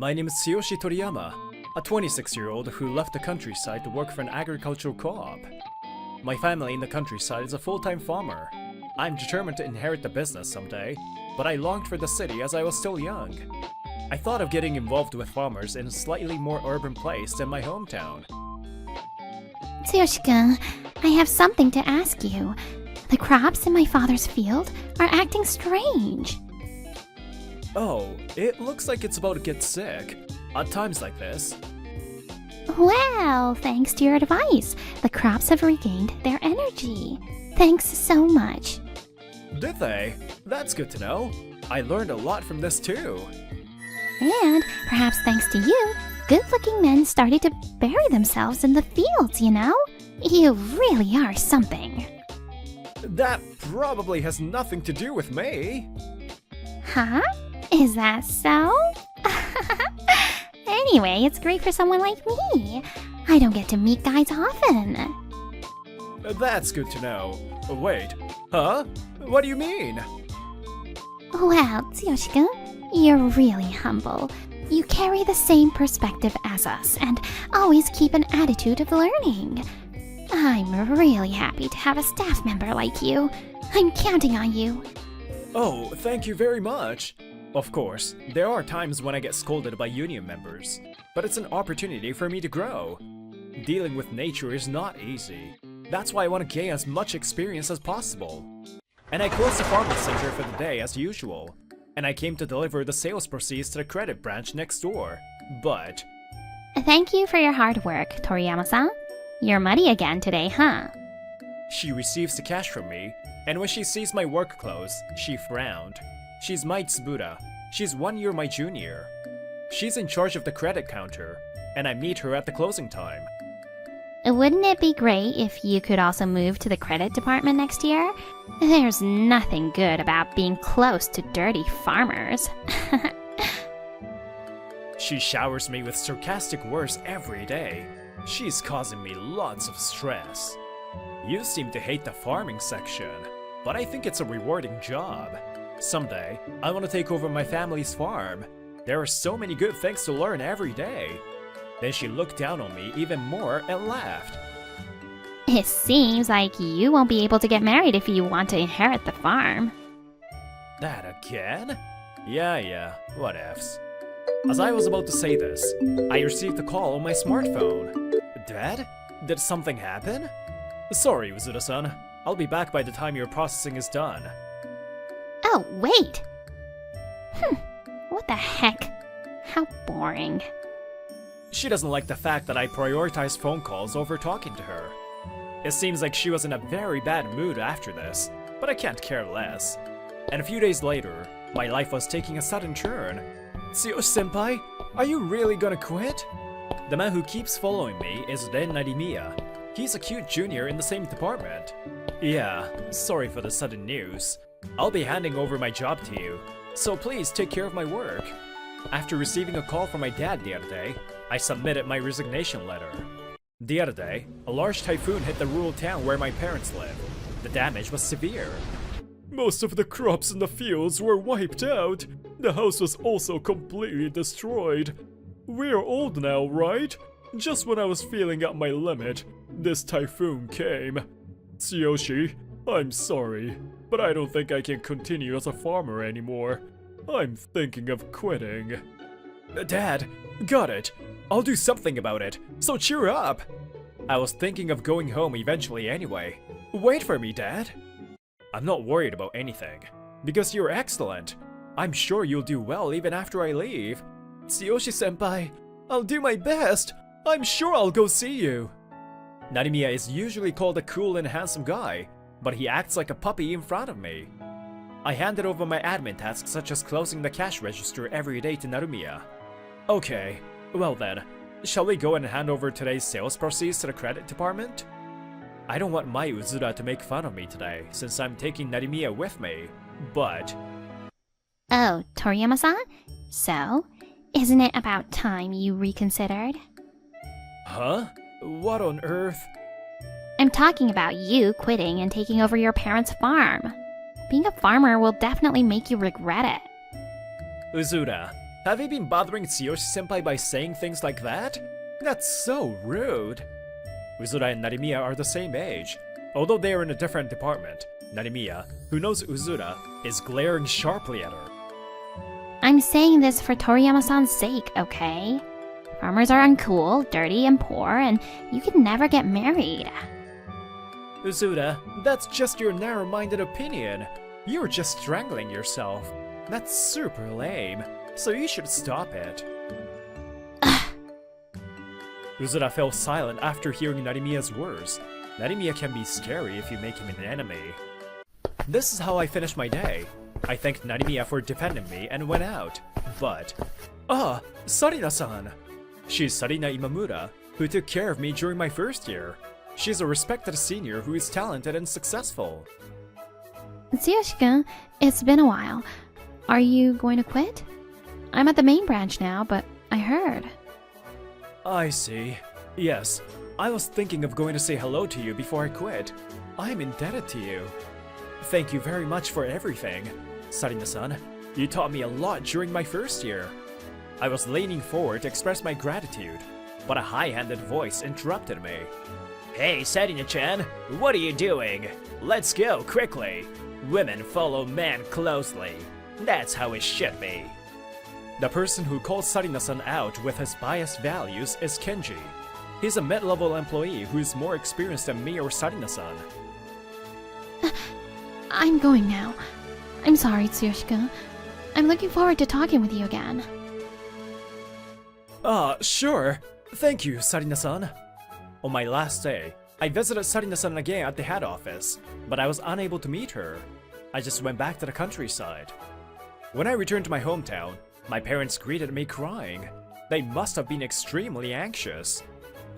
My name is Tsuyoshi Toriyama, a 26-year-old who left the countryside to work for an agricultural co-op. My family in the countryside is a full-time farmer. I'm determined to inherit the business someday, but I longed for the city as I was still young. I thought of getting involved with farmers in a slightly more urban place than my hometown. Tsuyoshi-kun, I have something to ask you. The crops in my father's field are acting strange. Oh, it looks like it's about to get sick. At times like this. Well, thanks to your advice, the crops have regained their energy. Thanks so much. Did they? That's good to know. I learned a lot from this too. And perhaps thanks to you, good-looking men started to bury themselves in the fields, you know? You really are something. That probably has nothing to do with me. Huh? Is that so? Anyway, it's great for someone like me. I don't get to meet guys often. That's good to know. Wait, huh? What do you mean? Well, Tsuyoshi-kun, you're really humble. You carry the same perspective as us and always keep an attitude of learning. I'm really happy to have a staff member like you. I'm counting on you. Oh, thank you very much. Of course, there are times when I get scolded by union members, but it's an opportunity for me to grow. Dealing with nature is not easy. That's why I want to gain as much experience as possible. And I closed the farming center for the day as usual, and I came to deliver the sales proceeds to the credit branch next door. But Thank you for your hard work, Toriyama-san. You're muddy again today, huh? she receives the cash from me, and when she sees my work clothes, she frowned. She's my Tsubura. She's 1 year my junior. She's in charge of the credit counter, and I meet her at the closing time. Wouldn't it be great if you could also move to the credit department next year? There's nothing good about being close to dirty farmers. She showers me with sarcastic words every day. She's causing me lots of stress. You seem to hate the farming section, but I think it's a rewarding job. Someday, I want to take over my family's farm. There are so many good things to learn every day. Then she looked down on me even more and laughed. It seems like you won't be able to get married if you want to inherit the farm. That again? Yeah, what ifs. As I was about to say this, I received a call on my smartphone. Dad? Did something happen? Sorry, Uzuda-san. I'll be back by the time your processing is done. Oh, wait! What the heck? How boring. She doesn't like the fact that I prioritize phone calls over talking to her. It seems like she was in a very bad mood after this, but I can't care less. And a few days later, my life was taking a sudden turn. Tsuyoshi-senpai, are you really gonna quit? The man who keeps following me is Ren Narimiya. He's a cute junior in the same department. Yeah, sorry for the sudden news. I'll be handing over my job to you, so please take care of my work. After receiving a call from my dad the other day, I submitted my resignation letter. The other day, a large typhoon hit the rural town where my parents live. The damage was severe. Most of the crops in the fields were wiped out. The house was also completely destroyed. We're old now, right? Just when I was feeling at my limit, this typhoon came. Tsuyoshi, I'm sorry, but I don't think I can continue as a farmer anymore. I'm thinking of quitting. Dad, got it. I'll do something about it, so cheer up. I was thinking of going home eventually anyway. Wait for me, Dad. I'm not worried about anything, because you're excellent. I'm sure you'll do well even after I leave. Tsuyoshi-senpai, I'll do my best. I'm sure I'll go see you. Narimiya is usually called a cool and handsome guy, but he acts like a puppy in front of me. I handed over my admin tasks such as closing the cash register every day to Narimiya. Okay, well then, shall we go and hand over today's sales proceeds to the credit department? I don't want my Uzuda to make fun of me today since I'm taking Narimiya with me, but... Oh, Toriyama-san? So, isn't it about time you reconsidered? Huh? What on earth? I'm talking about you quitting and taking over your parents' farm. Being a farmer will definitely make you regret it. Uzuda, Have you been bothering Tsuyoshi-senpai by saying things like that? That's so rude. Uzura and Narimiya are the same age. Although they are in a different department, Narimiya, who knows Uzura, is glaring sharply at her. I'm saying this for Toriyama-san's sake, okay? Farmers are uncool, dirty, and poor, and you can never get married. Uzura, that's just your narrow-minded opinion. You're just strangling yourself. That's super lame, so you should stop it. Uzura fell silent after hearing Narimiya's words. Narimiya can be scary if you make him an enemy. This is how I finished my day. I thanked Narimiya for defending me and went out. But... Sarina-san! She's Sarina Imamura, who took care of me during my first year. She's a respected senior who is talented and successful. Tsuyoshi-kun, it's been a while. Are you going to quit? I'm at the main branch now, but I heard. I see. Yes, I was thinking of going to say hello to you before I quit. I'm indebted to you. Thank you very much for everything. Sarina-san, you taught me a lot during my first year. I was leaning forward to express my gratitude, but a high-handed voice interrupted me. Hey, Sarina-chan, what are you doing? Let's go, quickly. Women follow men closely. That's how it should be. The person who calls Sarina-san out with his biased values is Kenji. He's a mid-level employee who is more experienced than me or Sarina-san. I'm going now. I'm sorry, Tsuyoshi-kun. I'm looking forward to talking with you again. Sure. Thank you, Sarina-san. On my last day, I visited Sarina-san again at the head office, but I was unable to meet her. I just went back to the countryside. When I returned to my hometown, my parents greeted me crying. They must have been extremely anxious.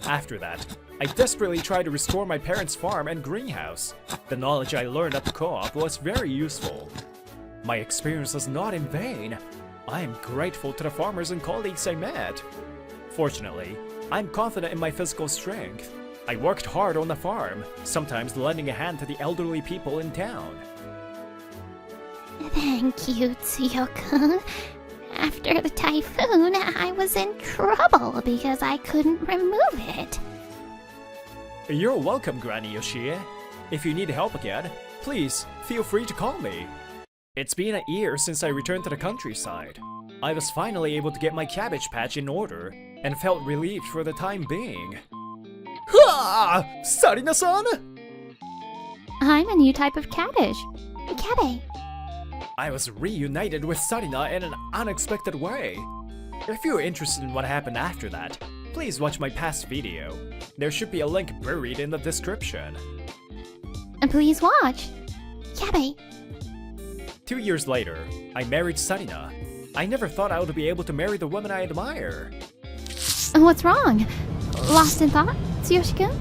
After that, I desperately tried to restore my parents' farm and greenhouse. The knowledge I learned at the co-op was very useful. My experience was not in vain. I am grateful to the farmers and colleagues I met. Fortunately, I'm confident in my physical strength. I worked hard on the farm, sometimes lending a hand to the elderly people in town. Thank you, Tsuyo-kun. After the typhoon, I was in trouble because I couldn't remove it. You're welcome, Granny Yoshie. If you need help again, please feel free to call me. It's been a year since I returned to the countryside. I was finally able to get my cabbage patch in order and felt relieved for the time being. Ha! Sarina-san! I'm a new type of cabbage. Cabbage. I was reunited with Sarina in an unexpected way. If you're interested in what happened after that, please watch my past video. There should be a link buried in the description. And please watch. Cabbage. 2 years later, I married Sarina. I never thought I would be able to marry the woman I admire. What's wrong? Lost in thought, Tsuyoshi-kun?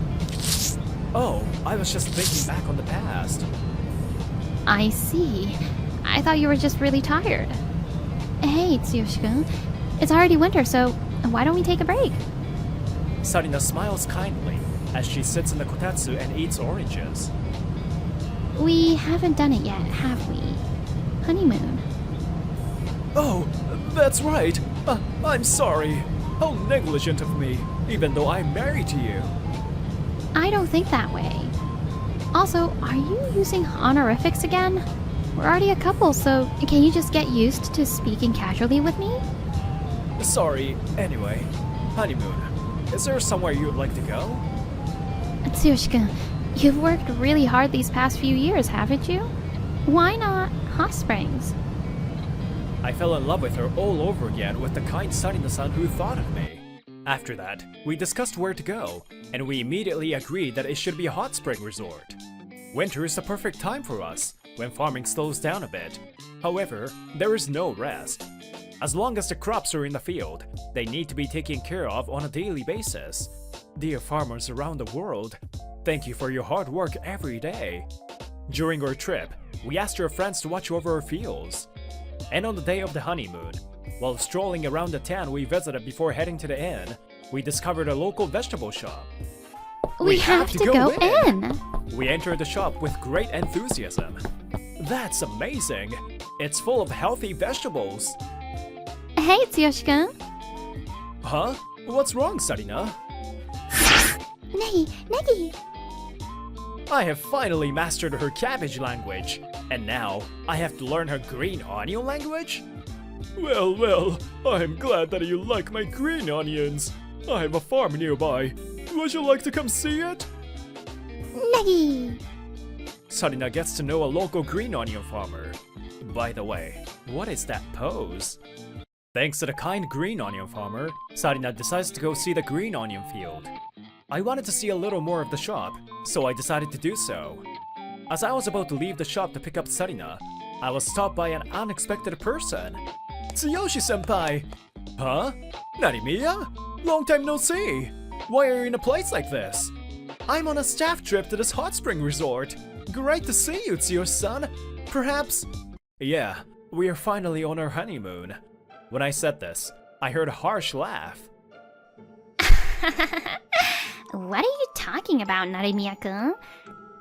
Oh, I was just thinking back on the past. I see. I thought you were just really tired. Hey, Tsuyoshi-kun. It's already winter, so why don't we take a break? Sarina smiles kindly as she sits in the kotatsu and eats oranges. We haven't done it yet, have we? Honeymoon. Oh, that's right. I'm sorry. How negligent of me, even though I'm married to you. I don't think that way. Also, are you using honorifics again? We're already a couple, so can you just get used to speaking casually with me? Sorry. Anyway, honeymoon. Is there somewhere you'd like to go? Tsuyoshi-kun, you've worked really hard these past few years, haven't you? Why not hot springs? I fell in love with her all over again with the kind Sarina-san who thought of me. After that, we discussed where to go, and we immediately agreed that it should be a hot spring resort. Winter is the perfect time for us, when farming slows down a bit. However, there is no rest. As long as the crops are in the field, they need to be taken care of on a daily basis. Dear farmers around the world, thank you for your hard work every day. During our trip, we asked our friends to watch over our fields. And on the day of the honeymoon, while strolling around the town we visited before heading to the inn, we discovered a local vegetable shop. We have to go in! We entered the shop with great enthusiasm. That's amazing! It's full of healthy vegetables. Hey, Tsuyoshi-kun. Huh? What's wrong, Sarina? Negi. I have finally mastered her cabbage language, and now I have to learn her green onion language? Well, I'm glad that you like my green onions. I have a farm nearby. Would you like to come see it? Negi. Sarina gets to know a local green onion farmer. By the way, what is that pose? Thanks to the kind green onion farmer, Sarina decides to go see the green onion field. I wanted to see a little more of the shop, so I decided to do so. As I was about to leave the shop to pick up Sarina, I was stopped by an unexpected person. Tsuyoshi-senpai! Huh? Narimiya? Long time no see! Why are you in a place like this? I'm on a staff trip to this hot spring resort. Great to see you, Tsuyoshi-san. Perhaps... Yeah, we are finally on our honeymoon. When I said this, I heard a harsh laugh. What are you talking about, Narimiya-kun?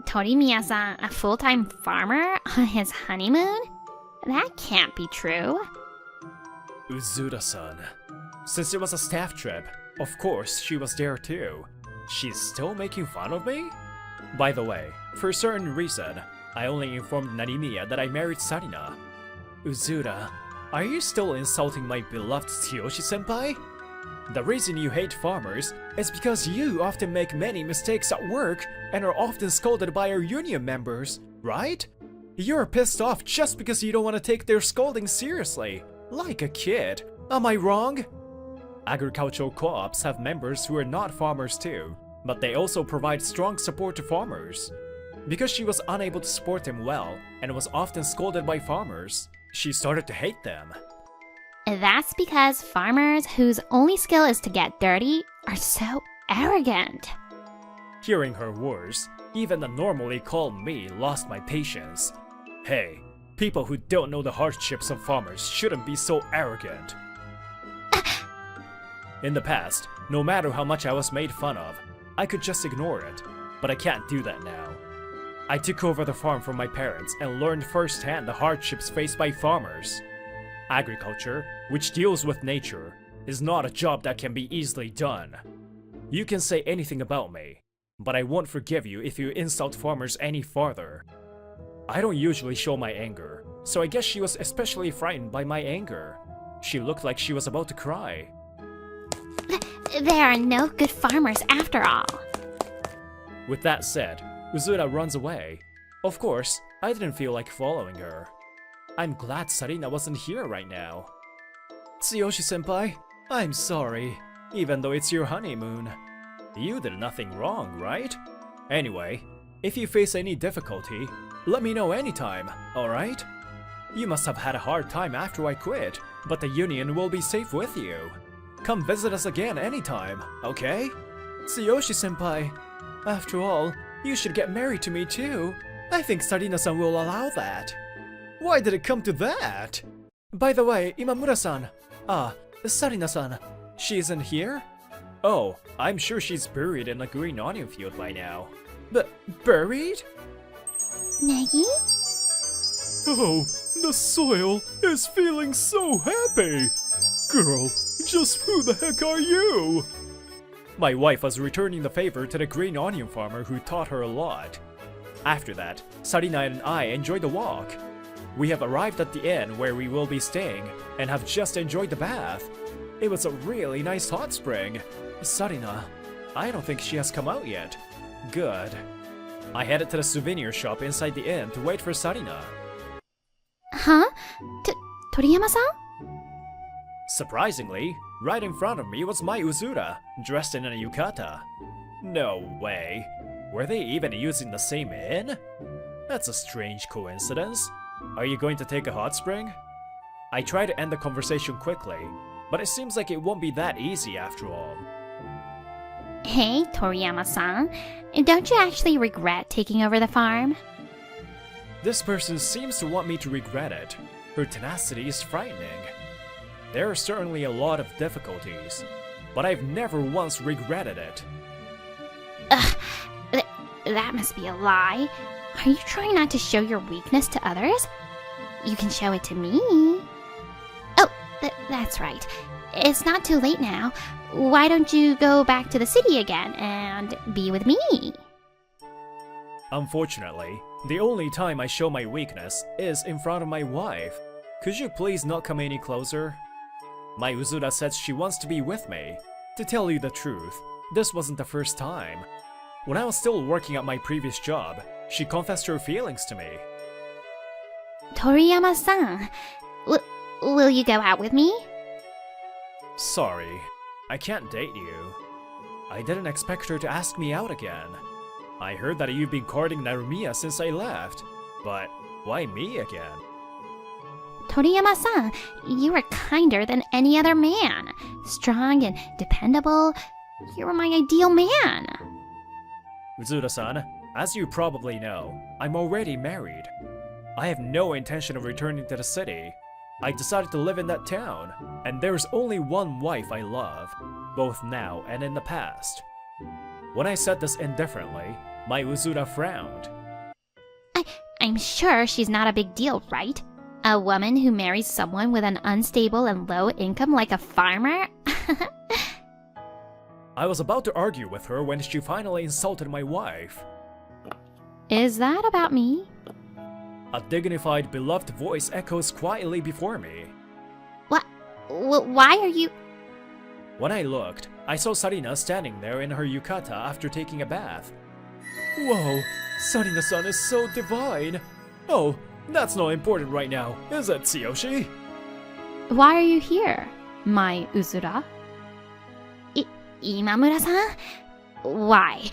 Torimiya-san, a full-time farmer on his honeymoon? That can't be true. Uzura-san. Since it was a staff trip, of course she was there too. She's still making fun of me? By the way, for a certain reason, I only informed Narimiya that I married Sarina. Uzura, are you still insulting my beloved Tsuyoshi-senpai? The reason you hate farmers is because you often make many mistakes at work and are often scolded by our union members, right? You're pissed off just because you don't want to take their scolding seriously, like a kid. Am I wrong? Agricultural co-ops have members who are not farmers too, but they also provide strong support to farmers. Because she was unable to support them well and was often scolded by farmers, she started to hate them. That's because farmers whose only skill is to get dirty are so arrogant. Hearing her words, even the normally calm me lost my patience. Hey, people who don't know the hardships of farmers shouldn't be so arrogant. In the past, no matter how much I was made fun of, I could just ignore it, but I can't do that now. I took over the farm from my parents and learned firsthand the hardships faced by farmers. Agriculture, which deals with nature, is not a job that can be easily done. You can say anything about me, but I won't forgive you if you insult farmers any farther. I don't usually show my anger, so I guess she was especially frightened by my anger. She looked like she was about to cry. There are no good farmers after all. With that said, Uzura runs away. Of course, I didn't feel like following her. I'm glad Sarina wasn't here right now. Tsuyoshi-senpai, I'm sorry, even though it's your honeymoon. You did nothing wrong, right? Anyway, if you face any difficulty, let me know anytime, alright? You must have had a hard time after I quit, but the union will be safe with you. Come visit us again anytime, okay? Tsuyoshi-senpai, after all, you should get married to me too. I think Sarina-san will allow that. Why did it come to that? By the way, Imamura-san. Sarina-san. She isn't here? Oh, I'm sure she's buried in a green onion field by now. But buried? Negi? Oh, the soil is feeling so happy. Girl, just who the heck are you? My wife was returning the favor to the green onion farmer who taught her a lot. After that, Sarina and I enjoyed the walk. We have arrived at the inn where we will be staying and have just enjoyed the bath. It was a really nice hot spring. Sarina, I don't think she has come out yet. Good. I headed to the souvenir shop inside the inn to wait for Sarina. Huh? Toriyama-san? Surprisingly, right in front of me was my Uzura, dressed in a yukata. No way. Were they even using the same inn? That's a strange coincidence. Are you going to take a hot spring? I try to end the conversation quickly, but it seems like it won't be that easy after all. Hey, Toriyama-san. Don't you actually regret taking over the farm? This person seems to want me to regret it. Her tenacity is frightening. There are certainly a lot of difficulties, but I've never once regretted it. Ugh, that must be a lie. Are you trying not to show your weakness to others? You can show it to me. Oh, That's right. It's not too late now. Why don't you go back to the city again and be with me? Unfortunately, the only time I show my weakness is in front of my wife. Could you please not come any closer? My Uzura said she wants to be with me. To tell you the truth, this wasn't the first time. When I was still working at my previous job, she confessed her feelings to me. Toriyama-san, will you go out with me? Sorry, I can't date you. I didn't expect her to ask me out again. I heard that you've been courting Narumiya since I left, but why me again? Toriyama-san, you are kinder than any other man. Strong and dependable. You are my ideal man. Uzura-san, as you probably know, I'm already married. I have no intention of returning to the city. I decided to live in that town, and there's only one wife I love, both now and in the past. When I said this indifferently, my Uzura frowned. I'm sure she's not a big deal, right? A woman who marries someone with an unstable and low income like a farmer? I was about to argue with her when she finally insulted my wife. Is that about me? A dignified, beloved voice echoes quietly before me. What? Why are you... When I looked, I saw Sarina standing there in her yukata after taking a bath. Whoa, Sarina-san is so divine! Oh, that's not important right now, is it, Tsuyoshi? Why are you here, my Uzura? Imamura-san? Why?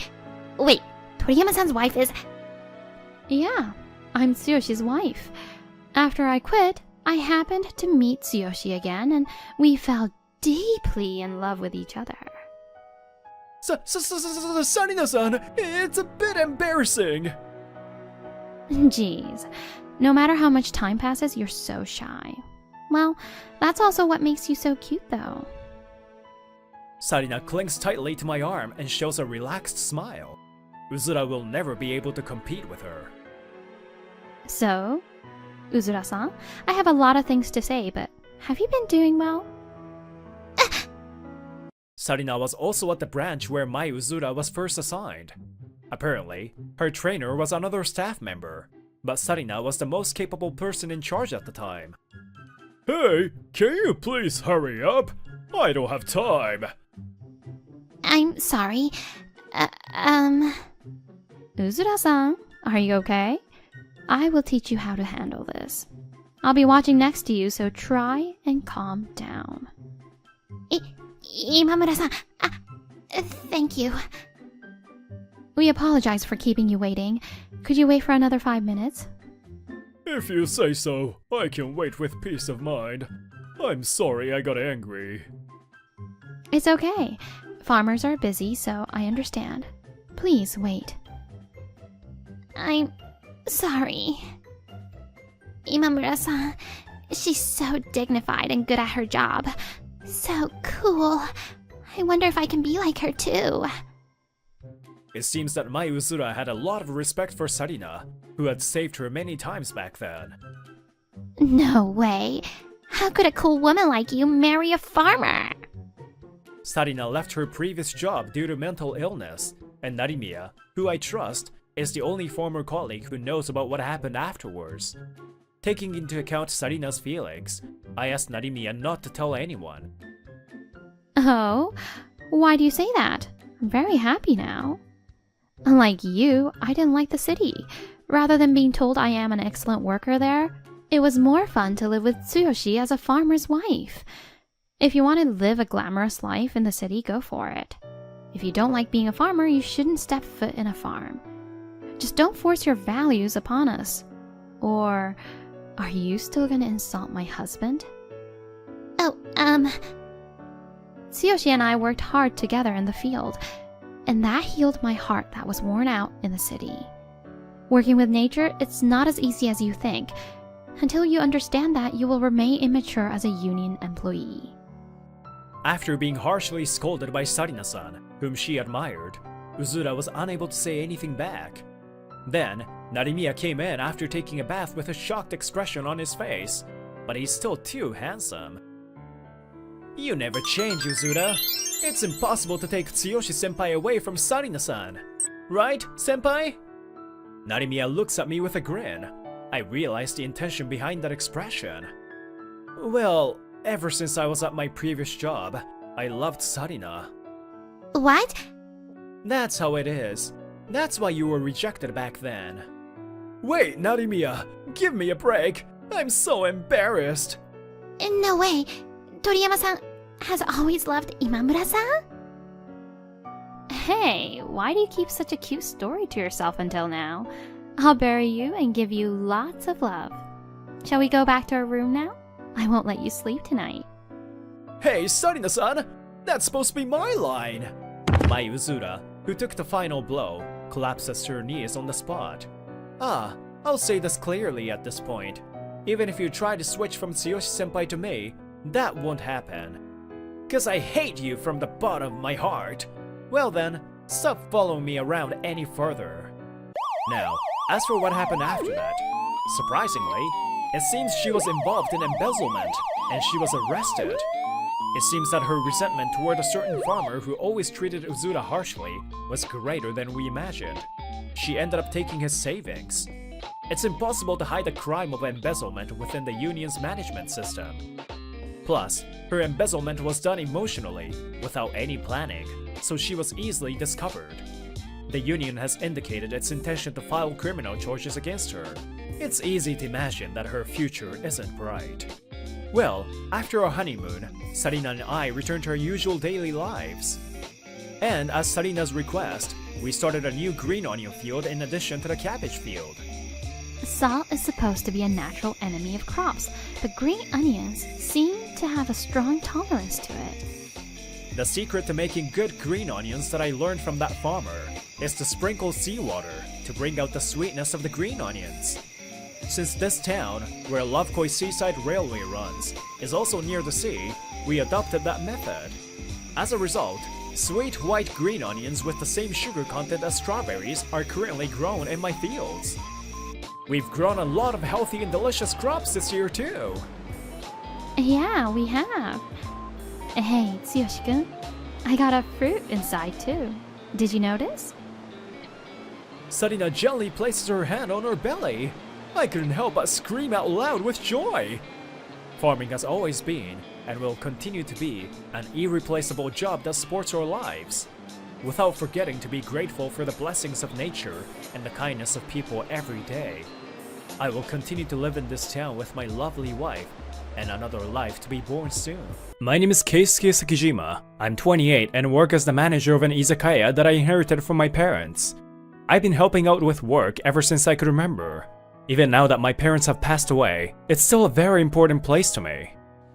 Wait, Toriyama-san's wife is... Yeah, I'm Tsuyoshi's wife. After I quit, I happened to meet Tsuyoshi again, and we fell deeply in love with each other. Sarina-san, it's a bit embarrassing! Jeez, no matter how much time passes, you're so shy. Well, that's also what makes you so cute, though. Sarina clings tightly to my arm and shows a relaxed smile. Uzura will never be able to compete with her. So, Uzura-san, I have a lot of things to say, but have you been doing well? Sarina was also at the branch where my Uzura was first assigned. Apparently, her trainer was another staff member, but Sarina was the most capable person in charge at the time. Hey, can you please hurry up? I don't have time. I'm sorry. Uzura-san, are you okay? I will teach you how to handle this. I'll be watching next to you, so try and calm down. Imamura-san, thank you. We apologize for keeping you waiting. Could you wait for another 5 minutes? If you say so, I can wait with peace of mind. I'm sorry I got angry. It's okay. Farmers are busy, so I understand. Please wait. I'm sorry. Imamura-san, she's so dignified and good at her job. So cool. I wonder if I can be like her too. It seems that my Uzura had a lot of respect for Sarina, who had saved her many times back then. No way. How could a cool woman like you marry a farmer? Sarina left her previous job due to mental illness, and Narimiya, who I trust, is the only former colleague who knows about what happened afterwards. Taking into account Sarina's feelings, I asked Narimiya not to tell anyone. Oh, why do you say that? I'm very happy now. Unlike you, I didn't like the city. Rather than being told I am an excellent worker there, it was more fun to live with Tsuyoshi as a farmer's wife. If you want to live a glamorous life in the city, go for it. If you don't like being a farmer, you shouldn't step foot in a farm. Just don't force your values upon us. Or, are you still gonna insult my husband? Tsuyoshi and I worked hard together in the field, and that healed my heart that was worn out in the city. Working with nature, it's not as easy as you think. Until you understand that, you will remain immature as a union employee. After being harshly scolded by Sarina-san, whom she admired, Uzura was unable to say anything back. Then, Narimiya came in after taking a bath with a shocked expression on his face, but he's still too handsome. You never change, Uzura. It's impossible to take Tsuyoshi-senpai away from Sarina-san. Right, senpai? Narimiya looks at me with a grin. I realize the intention behind that expression. Well, ever since I was at my previous job, I loved Sarina. What? That's how it is. That's why you were rejected back then. Wait, Narimiya, give me a break. I'm so embarrassed. No way. Toriyama-san has always loved Imamura-san? Hey, why do you keep such a cute story to yourself until now? I'll bury you and give you lots of love. Shall we go back to our room now? I won't let you sleep tonight. Hey, Sarina-san! That's supposed to be my line! Mai Uzura, who took the final blow, collapses to her knees on the spot. I'll say this clearly at this point. Even if you try to switch from Tsuyoshi-senpai to me, that won't happen. 'Cause I hate you from the bottom of my heart. Well then, stop following me around any further. Now, as for what happened after that, surprisingly, it seems she was involved in embezzlement, and she was arrested. It seems that her resentment toward a certain farmer who always treated Uzura harshly was greater than we imagined. She ended up taking his savings. It's impossible to hide the crime of embezzlement within the union's management system. Plus, her embezzlement was done emotionally, without any planning, so she was easily discovered. The union has indicated its intention to file criminal charges against her. It's easy to imagine that her future isn't bright. Well, after our honeymoon, Sarina and I returned to our usual daily lives. And as Sarina's request, we started a new green onion field in addition to the cabbage field. Salt is supposed to be a natural enemy of crops, but green onions seem to have a strong tolerance to it. The secret to making good green onions that I learned from that farmer is to sprinkle seawater to bring out the sweetness of the green onions. Since this town, where Lovekoi Seaside Railway runs, is also near the sea, we adopted that method. As a result, sweet white green onions with the same sugar content as strawberries are currently grown in my fields. We've grown a lot of healthy and delicious crops this year too. Yeah, we have. Hey, Tsuyoshi-kun, I got a fruit inside too. Did you notice? Sarina gently places her hand on her belly. I couldn't help but scream out loud with joy. Farming has always been, and will continue to be, an irreplaceable job that supports our lives. Without forgetting to be grateful for the blessings of nature and the kindness of people every day. I will continue to live in this town with my lovely wife, and another life to be born soon. My name is Keisuke Sakijima. I'm 28 and work as the manager of an izakaya that I inherited from my parents. I've been helping out with work ever since I could remember. Even now that my parents have passed away, it's still a very important place to me.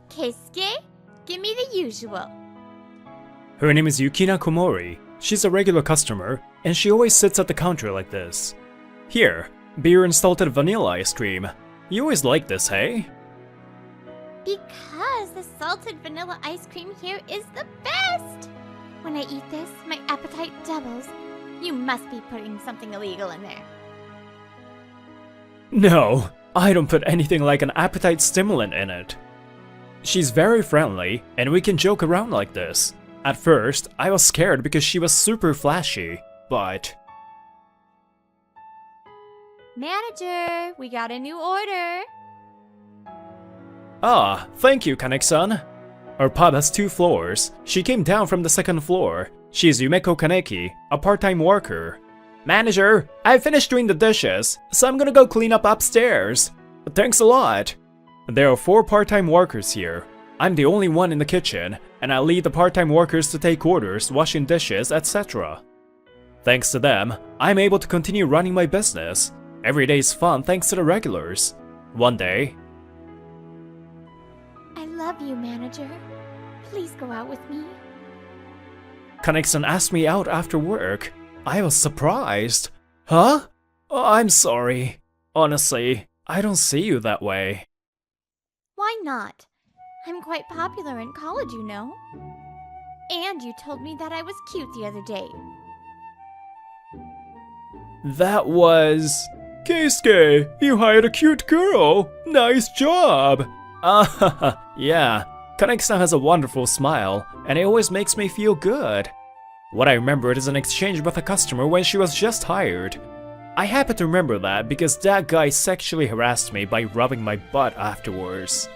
Keisuke, give me the usual. Her name is Yukina Komori. She's a regular customer, and she always sits at the counter like this. Here, beer and salted vanilla ice cream. You always like this, hey? Because the salted vanilla ice cream here is the best! When I eat this, my appetite doubles. You must be putting something illegal in there. No, I don't put anything like an appetite stimulant in it. She's very friendly, and we can joke around like this. At first, I was scared because she was super flashy, but... Manager, we got a new order. Ah, thank you, Kaneki-san. Our pub has 2 floors. She came down from the 2nd floor. She's Yumeko Kaneki, a part-time worker. Manager, I finished doing the dishes, so I'm gonna go clean up upstairs. Thanks a lot. There are 4 part-time workers here. I'm the only one in the kitchen, and I lead the part-time workers to take orders, washing dishes, etc. Thanks to them, I'm able to continue running my business. Every day is fun thanks to the regulars. One day... I love you, manager. Please go out with me. Kaneki-san asked me out after work. I was surprised. Huh? Oh, I'm sorry. Honestly, I don't see you that way. Why not? I'm quite popular in college, you know. And you told me that I was cute the other day. That was... Keisuke, you hired a cute girl. Nice job. Yeah, Kaneki-san has a wonderful smile, and it always makes me feel good. What I remembered is an exchange with a customer when she was just hired. I happen to remember that because that guy sexually harassed me by rubbing my butt afterwards.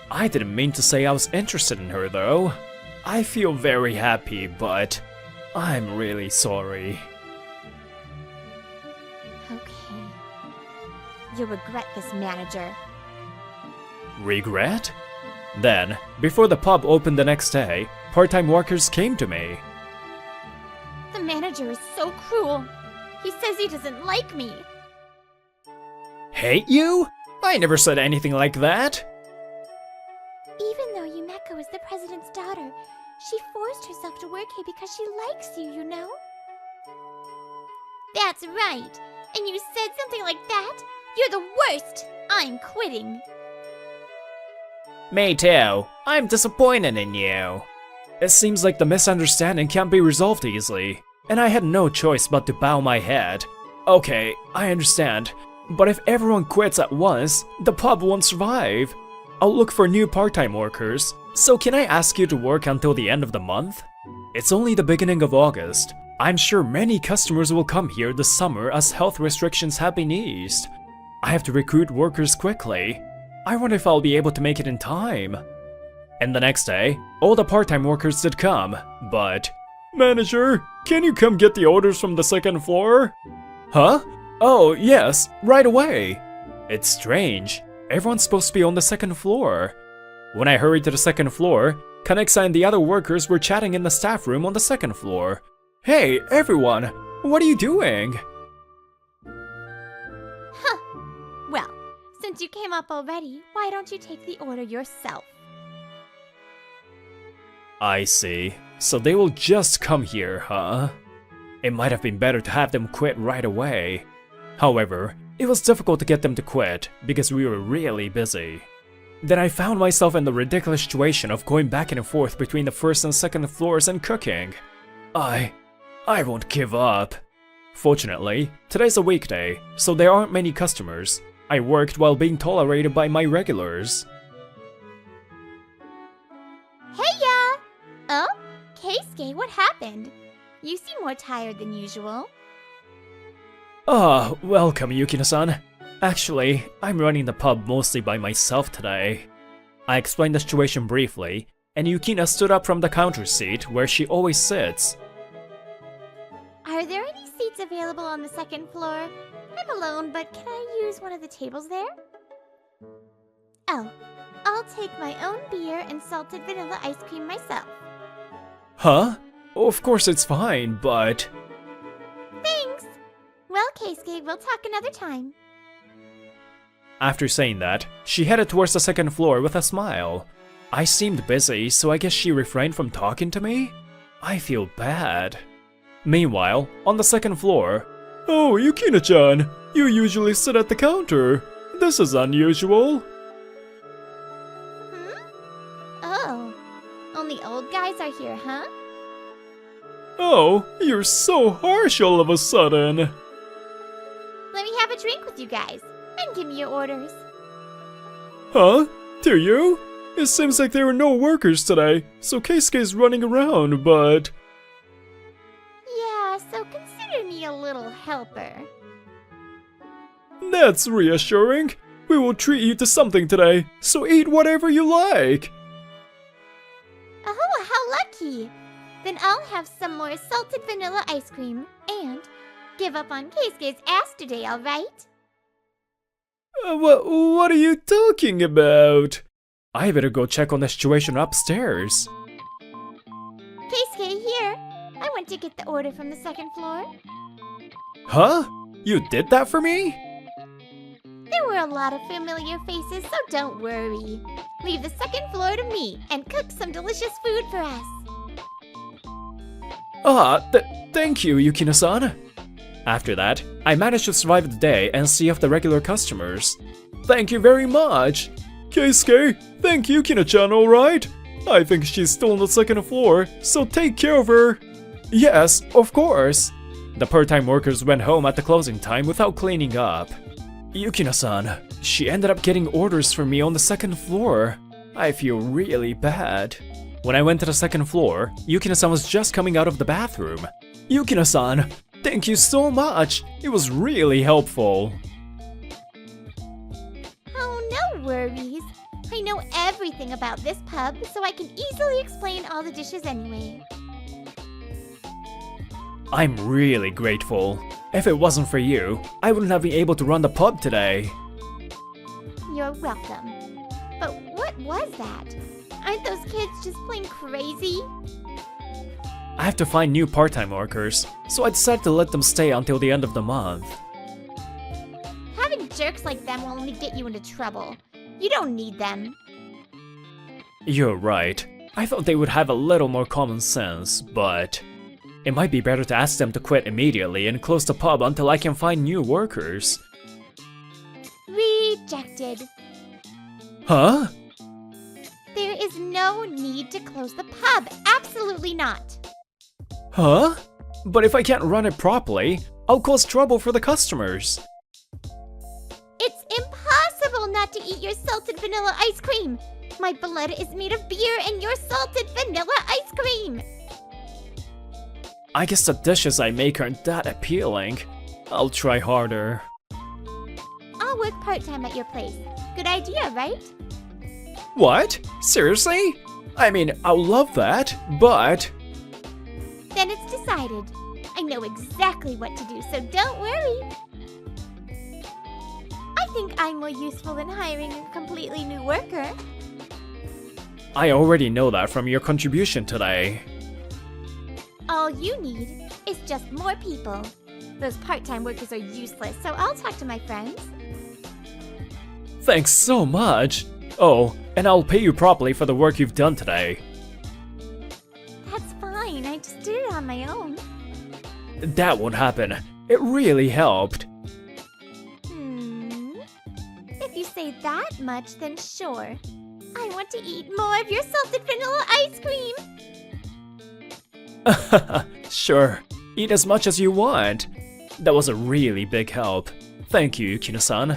I didn't mean to say I was interested in her though. I feel very happy, but I'm really sorry. Okay. You'll regret this, manager. Regret? Then, before the pub opened the next day, part-time workers came to me. The manager is so cruel. He says he doesn't like me. Hate you? I never said anything like that. Even though Yumeko is the president's daughter, she forced herself to work here because she likes you, you know? That's right. And you said something like that? You're the worst. I'm quitting. Me too. I'm disappointed in you. It seems like the misunderstanding can't be resolved easily, and I had no choice but to bow my head. Okay, I understand, but if everyone quits at once, the pub won't survive. I'll look for new part-time workers, so can I ask you to work until the end of the month? It's only the beginning of August. I'm sure many customers will come here this summer as health restrictions have been eased. I have to recruit workers quickly. I wonder if I'll be able to make it in time. And the next day, all the part-time workers did come, but... Manager, can you come get the orders from the second floor? Huh? Oh, yes, right away. It's strange. Everyone's supposed to be on the second floor. When I hurried to the second floor, Kaneki-san and the other workers were chatting in the staff room on the second floor. Hey, everyone, what are you doing? Huh. Well, since you came up already, why don't you take the order yourself? I see. So they will just come here, huh? It might have been better to have them quit right away. However, it was difficult to get them to quit because we were really busy. Then I found myself in the ridiculous situation of going back and forth between the first and second floors and cooking. I won't give up. Fortunately, today's a weekday, so there aren't many customers. I worked while being tolerated by my regulars. Heya! Oh? Keisuke, what happened? You seem more tired than usual. Ah, welcome, Yukino-san. Actually, I'm running the pub mostly by myself today. I explained the situation briefly, and Yukina stood up from the counter seat where she always sits. Are there any seats available on the second floor? I'm alone, but can I use one of the tables there? Oh, I'll take my own beer and salted vanilla ice cream myself. Huh? Of course it's fine, but... Thanks! Well, Keisuke, we'll talk another time. After saying that, she headed towards the second floor with a smile. I seemed busy, so I guess she refrained from talking to me? I feel bad. Meanwhile, on the second floor... Oh, Yukina-chan! You usually sit at the counter. This is unusual. Oh, only old guys are here, huh? Oh, you're so harsh all of a sudden. Let me have a drink with you guys, and give me your orders. Huh? Do you? It seems like there are no workers today, so Keisuke's running around, but... Yeah, so consider me a little helper. That's reassuring. We will treat you to something today, so eat whatever you like. Oh, how lucky! Then I'll have some more salted vanilla ice cream, and give up on Keisuke's ass today, alright? What are you talking about? I better go check on the situation upstairs. Keisuke, here! I went to get the order from the second floor. Huh? You did that for me? There were a lot of familiar faces, so don't worry. Leave the second floor to me, and cook some delicious food for us. Thank you, Yukino-san. After that, I managed to survive the day and see off the regular customers. Thank you very much! Keisuke, thank Yukino-chan, alright? I think she's still on the second floor, so take care of her. Yes, of course. The part-time workers went home at the closing time without cleaning up. Yukino-san, she ended up getting orders for me on the second floor. I feel really bad. When I went to the second floor, Yukina-san was just coming out of the bathroom. Yukina-san, thank you so much! It was really helpful. Oh, no worries. I know everything about this pub, so I can easily explain all the dishes anyway. I'm really grateful. If it wasn't for you, I wouldn't have been able to run the pub today. You're welcome. But what was that? Aren't those kids just plain crazy? I have to find new part-time workers, so I decided to let them stay until the end of the month. Having jerks like them will only get you into trouble. You don't need them. You're right. I thought they would have a little more common sense, but it might be better to ask them to quit immediately and close the pub until I can find new workers. Rejected. Huh? There is no need to close the pub. Absolutely not. Huh? But if I can't run it properly, I'll cause trouble for the customers. It's impossible not to eat your salted vanilla ice cream. My blood is made of beer and your salted vanilla ice cream. I guess the dishes I make aren't that appealing. I'll try harder. I'll work part-time at your place. Good idea, right? What? Seriously? I mean, I'll love that, but... Then it's decided. I know exactly what to do, so don't worry. I think I'm more useful than hiring a completely new worker. I already know that from your contribution today. All you need is just more people. Those part-time workers are useless, so I'll talk to my friends. Thanks so much! Oh, and I'll pay you properly for the work you've done today. That's fine, I just did it on my own. That won't happen. It really helped. If you say that much, then sure. I want to eat more of your salted vanilla ice cream! Sure, eat as much as you want. That was a really big help. Thank you, Yukina-san.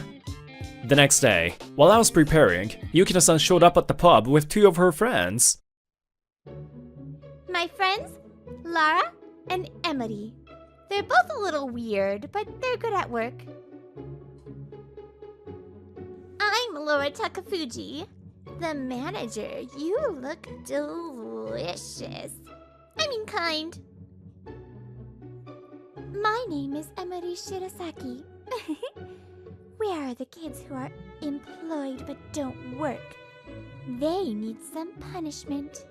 The next day, while I was preparing, Yukina-san showed up at the pub with two of her friends. My friends, Lara and Emily. They're both a little weird, but they're good at work. I'm Laura Takafuji, the manager. You look delicious. I mean kind. My name is Emily Shirasaki. Where are the kids who are employed but don't work? They need some punishment.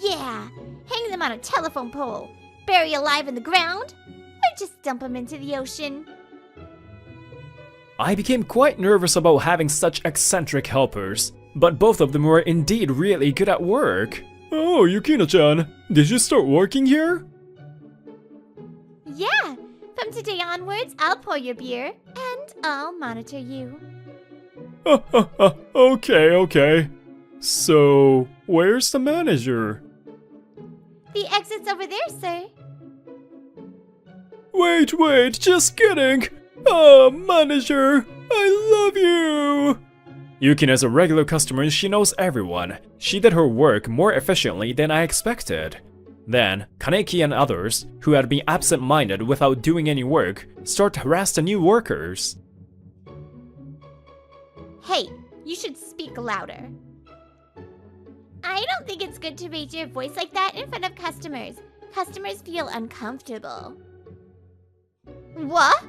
Yeah, hang them on a telephone pole, bury alive in the ground, or just dump them into the ocean. I became quite nervous about having such eccentric helpers, but both of them were indeed really good at work. Oh, Yukina-chan, did you start working here? Yeah, from today onwards, I'll pour your beer, and I'll monitor you. Okay. So, where's the manager? The exit's over there, sir. Wait, just kidding! Manager, I love you! Yukina's a regular customer and she knows everyone. She did her work more efficiently than I expected. Then, Kaneki and others, who had been absent-minded without doing any work, start to harass the new workers. Hey, you should speak louder. I don't think it's good to raise your voice like that in front of customers. Customers feel uncomfortable. What?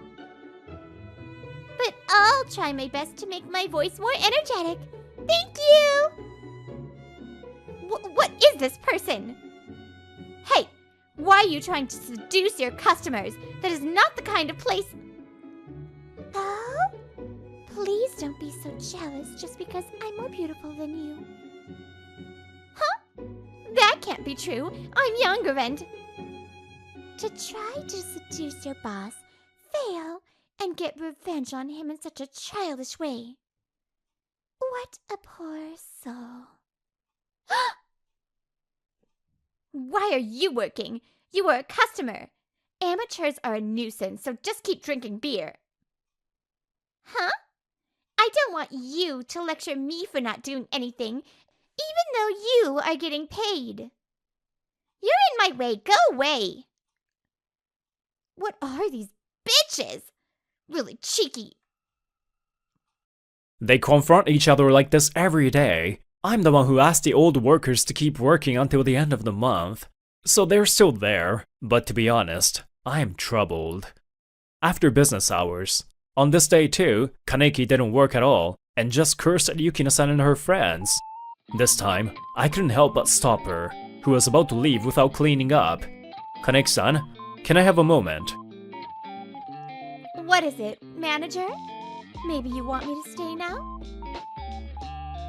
But I'll try my best to make my voice more energetic. Thank you! What is this person? Hey, why are you trying to seduce your customers? That is not the kind of place... Oh? Please don't be so jealous just because I'm more beautiful than you. Huh? That can't be true. I'm younger and... To try to seduce your boss, fail, and get revenge on him in such a childish way. What a poor soul. Why are you working? You are a customer. Amateurs are a nuisance, so just keep drinking beer. Huh? I don't want you to lecture me for not doing anything, even though you are getting paid. You're in my way. Go away. What are these bitches? Really cheeky. They confront each other like this every day. I'm the one who asked the old workers to keep working until the end of the month. So they're still there, but to be honest, I'm troubled. After business hours, on this day too, Kaneki didn't work at all and just cursed at Yukina-san and her friends. This time, I couldn't help but stop her, who was about to leave without cleaning up. Kaneki-san, can I have a moment? What is it, manager? Maybe you want me to stay now?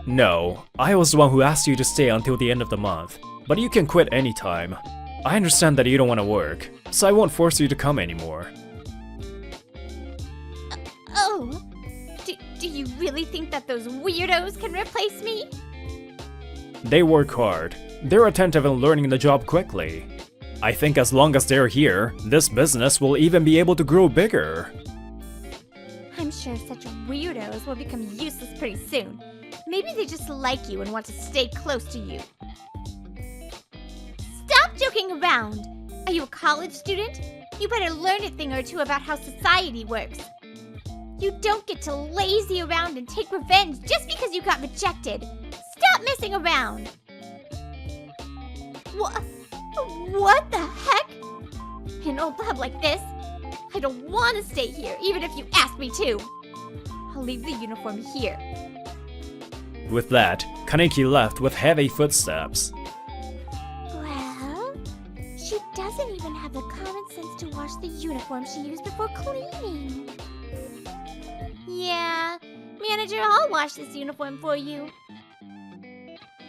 No, I was the one who asked you to stay until the end of the month, but you can quit anytime. I understand that you don't want to work, so I won't force you to come anymore. Oh, do you really think that those weirdos can replace me? They work hard. They're attentive and learning the job quickly. I think as long as they're here, this business will even be able to grow bigger. I'm sure such weirdos will become useless pretty soon. Maybe they just like you and want to stay close to you. Stop joking around! Are you a college student? You better learn a thing or two about how society works. You don't get to lazy around and take revenge just because you got rejected. Stop messing around! What the heck? In an old pub like this? I don't want to stay here, even if you ask me to. I'll leave the uniform here. With that, Kaneki left with heavy footsteps. Well, she doesn't even have the common sense to wash the uniform she used before cleaning. Yeah, manager, I'll wash this uniform for you.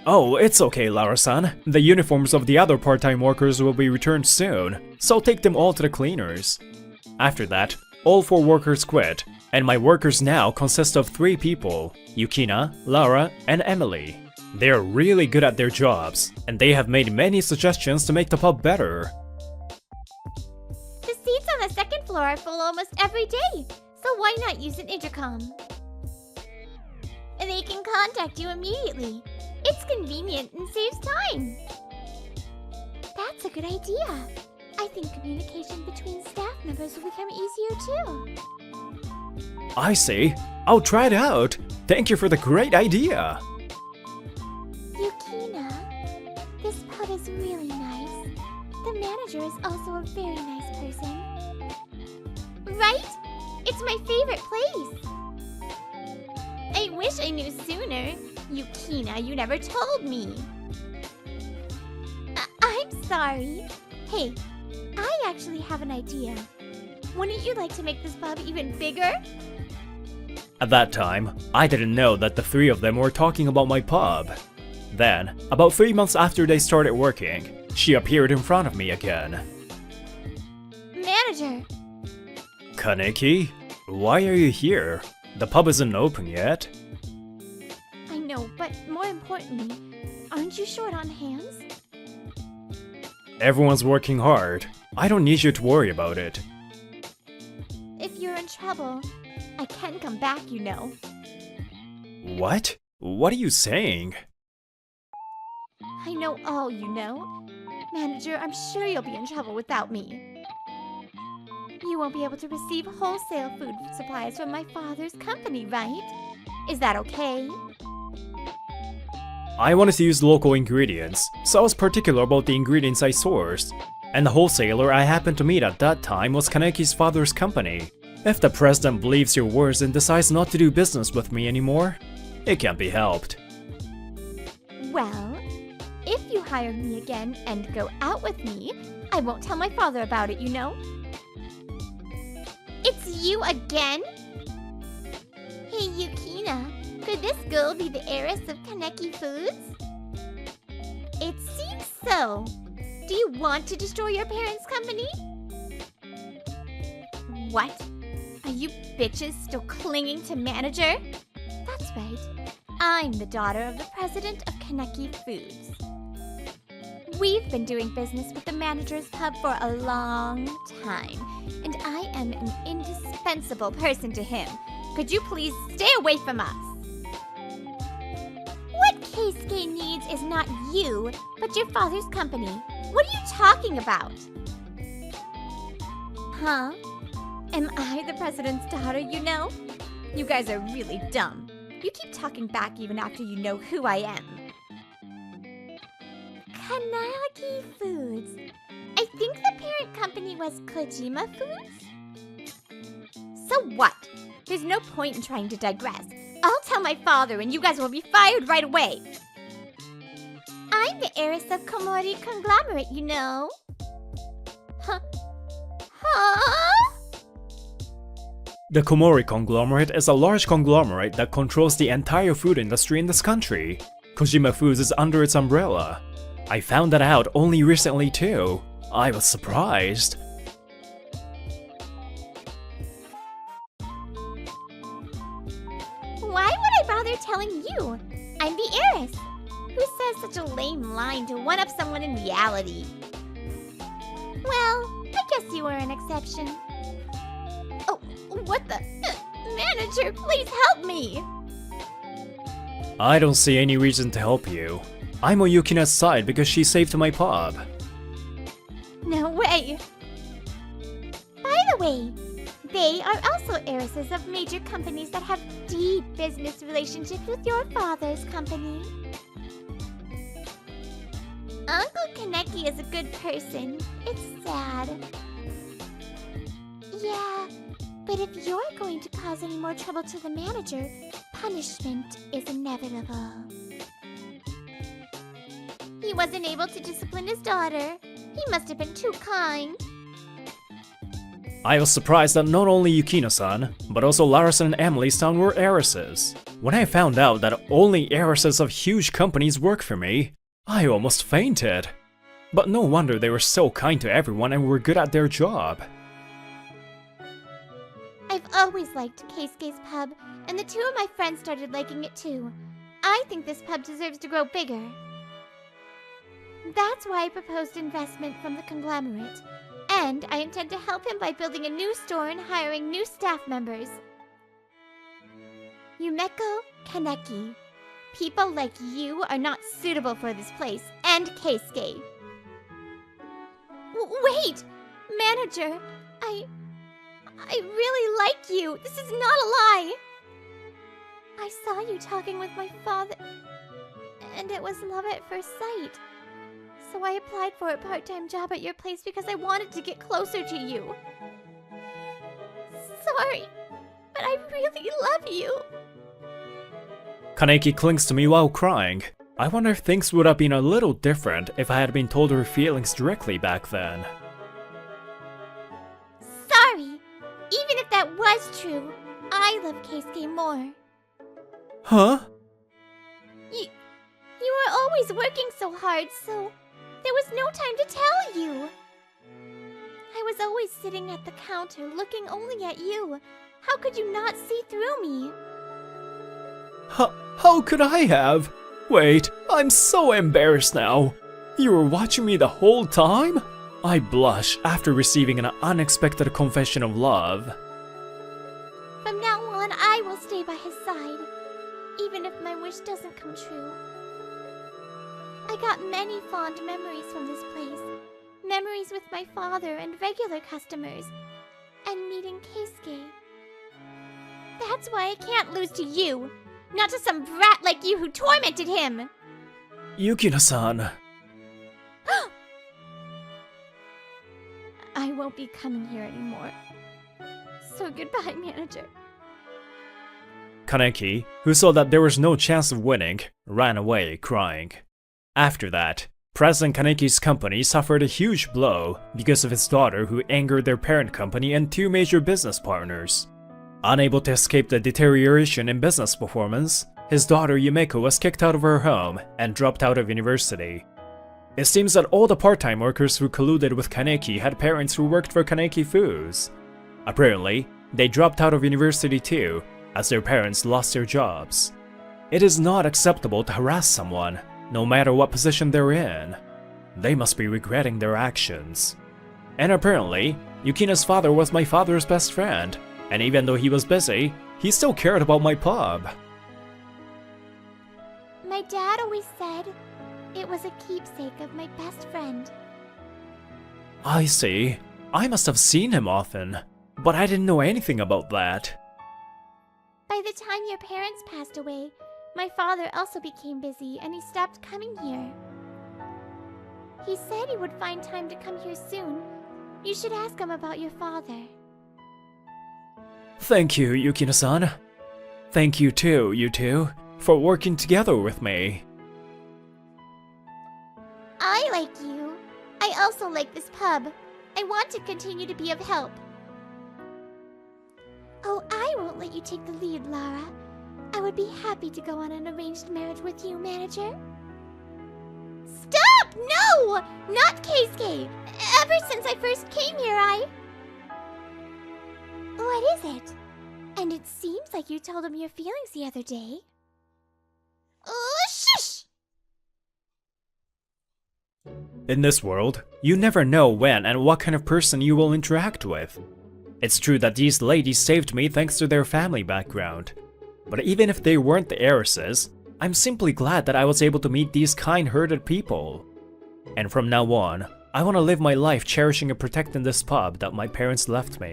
Oh, it's okay, Lara-san. The uniforms of the other part-time workers will be returned soon, so I'll take them all to the cleaners. After that, all 4 workers quit, and my workers now consist of 3 people, Yukina, Lara, and Emily. They are really good at their jobs, and they have made many suggestions to make the pub better. The seats on the second floor are full almost every day, so why not use an intercom? And they can contact you immediately. It's convenient and saves time. That's a good idea. I think communication between staff members will become easier too. I see. I'll try it out. Thank you for the great idea. Yukina, this pub is really nice. The manager is also a very nice person. Right? It's my favorite place. I wish I knew sooner. Yukina, you never told me. I'm sorry. Hey, I actually have an idea. Wouldn't you like to make this pub even bigger? At that time, I didn't know that the 3 of them were talking about my pub. Then, about 3 months after they started working, she appeared in front of me again. Manager! Kaneki, why are you here? The pub isn't open yet. I know, but more importantly, aren't you short on hands? Everyone's working hard. I don't need you to worry about it. If you're in trouble, I can come back, you know. What? What are you saying? I know all you know. Manager, I'm sure you'll be in trouble without me. You won't be able to receive wholesale food supplies from my father's company, right? Is that okay? I wanted to use local ingredients, so I was particular about the ingredients I sourced. And the wholesaler I happened to meet at that time was Kaneki's father's company. If the president believes your words and decides not to do business with me anymore, it can't be helped. Well, if you hire me again and go out with me, I won't tell my father about it, you know? It's you again? Hey, Yukina, could this girl be the heiress of Kaneki Foods? It seems so. Do you want to destroy your parents' company? What? Are you bitches still clinging to manager? That's right. I'm the daughter of the president of Kaneki Foods. We've been doing business with the manager's pub for a long time, and I am an indispensable person to him. Could you please stay away from us? What Keisuke needs is not you, but your father's company. What are you talking about? Huh? Am I the president's daughter, you know? You guys are really dumb. You keep talking back even after you know who I am. Kanagi Foods. I think the parent company was Kojima Foods? So what? There's no point in trying to digress. I'll tell my father and you guys will be fired right away. I'm the heiress of Komori conglomerate, you know. Huh? The Komori conglomerate is a large conglomerate that controls the entire food industry in this country. Kojima Foods is under its umbrella. I found that out only recently too. I was surprised. Why would I bother telling you? I'm the heiress. Who says such a lame line to one-up someone in reality? Well, I guess you were an exception. Oh, what the? Manager, please help me! I don't see any reason to help you. I'm on Yukina's side because she saved my pub. No way! By the way, they are also heiresses of major companies that have deep business relationships with your father's company. Uncle Kaneki is a good person. It's sad. Yeah, but if you're going to cause any more trouble to the manager, punishment is inevitable. He wasn't able to discipline his daughter. He must have been too kind. I was surprised that not only Yukino-san, but also Lara-san and Emily-san were heiresses. When I found out that only heiresses of huge companies work for me, I almost fainted. But no wonder they were so kind to everyone and were good at their job. I've always liked Keisuke's pub, and the two of my friends started liking it too. I think this pub deserves to grow bigger. That's why I proposed investment from the conglomerate, and I intend to help him by building a new store and hiring new staff members. Yumeko Kaneki. People like you are not suitable for this place, and Keisuke. Wait! Manager, I really like you. This is not a lie. I saw you talking with my father, and it was love at first sight. So I applied for a part-time job at your place because I wanted to get closer to you. Sorry, but I really love you. Kaneki clings to me while crying. I wonder if things would have been a little different if I had been told her feelings directly back then. Sorry! Even if that was true, I love Keisuke more. Huh? You were always working so hard, so there was no time to tell you. I was always sitting at the counter looking only at you. How could you not see through me? How could I have? Wait, I'm so embarrassed now. You were watching me the whole time? I blush after receiving an unexpected confession of love. From now on, I will stay by his side, even if my wish doesn't come true. I got many fond memories from this place. Memories with my father and regular customers, and meeting Keisuke. That's why I can't lose to you, not to some brat like you who tormented him! Yukino-san. I won't be coming here anymore. So goodbye, manager. Kaneki, who saw that there was no chance of winning, ran away crying. After that, President Kaneki's company suffered a huge blow because of his daughter who angered their parent company and two major business partners. Unable to escape the deterioration in business performance, his daughter Yumeko was kicked out of her home and dropped out of university. It seems that all the part-time workers who colluded with Kaneki had parents who worked for Kaneki Foods. Apparently, they dropped out of university too, as their parents lost their jobs. It is not acceptable to harass someone, no matter what position they're in. They must be regretting their actions. And apparently, Yukina's father was my father's best friend, and even though he was busy, he still cared about my pub. My dad always said it was a keepsake of my best friend. I see. I must have seen him often, but I didn't know anything about that. By the time your parents passed away, my father also became busy and he stopped coming here. He said he would find time to come here soon. You should ask him about your father. Thank you, Yukino-san. Thank you too, you two, for working together with me. I like you. I also like this pub. I want to continue to be of help. Oh, I won't let you take the lead, Lara. I would be happy to go on an arranged marriage with you, manager. Stop! No! Not Keisuke! Ever since I first came here, What is it? And it seems like you told him your feelings the other day. Shush! In this world, you never know when and what kind of person you will interact with. It's true that these ladies saved me thanks to their family background. But even if they weren't the heiresses, I'm simply glad that I was able to meet these kind-hearted people. And from now on, I want to live my life cherishing and protecting this pub that my parents left me.